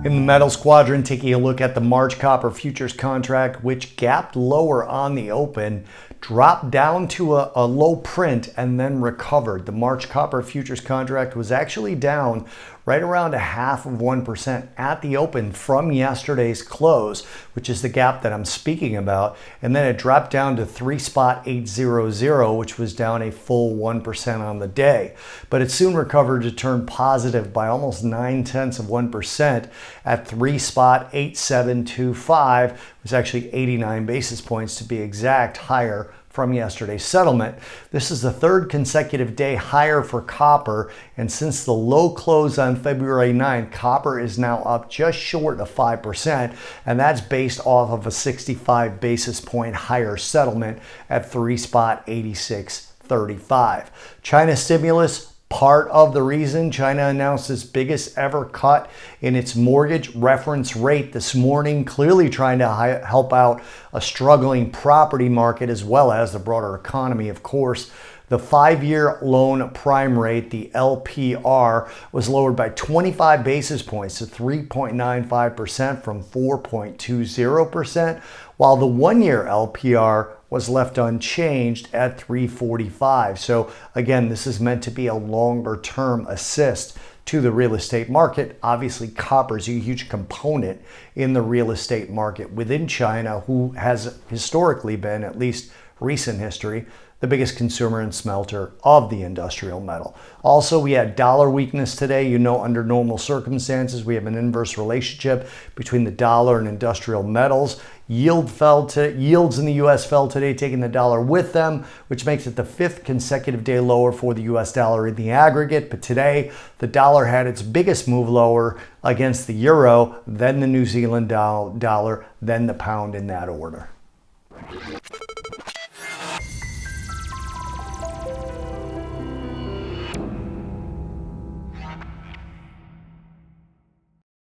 In the metals quadrant, taking a look at the March copper futures contract, which gapped lower on the open, dropped down to a low print and then recovered. The March copper futures contract was actually down right around 0.5% at the open from yesterday's close, which is the gap that I'm speaking about. And then it dropped down to 3.800, which was down a full 1% on the day. But it soon recovered to turn positive by almost 0.9% at 3.8725. It was actually 89 basis points to be exact, higher from yesterday's settlement. This is the third consecutive day higher for copper, and since the low close on February 9th, copper is now up just short of 5%, and that's based off of a 65 basis point higher settlement at 3.8635. China stimulus, part of the reason. China announced its biggest ever cut in its mortgage reference rate this morning, clearly trying to help out a struggling property market as well as the broader economy, of course. The 5-year loan prime rate, the LPR, was lowered by 25 basis points to 3.95% from 4.20%, while the 1-year LPR was left unchanged at 3.45. So again, this is meant to be a longer term assist to the real estate market. Obviously, copper is a huge component in the real estate market within China, who has historically been, at least recent history, the biggest consumer and smelter of the industrial metal. Also, we had dollar weakness today. You know, under normal circumstances, we have an inverse relationship between the dollar and industrial metals. Yields in the U.S. fell today, taking the dollar with them, which makes it the 5th consecutive day lower for the U.S. dollar in the aggregate. But today, the dollar had its biggest move lower against the euro, then the New Zealand dollar, then the pound in that order.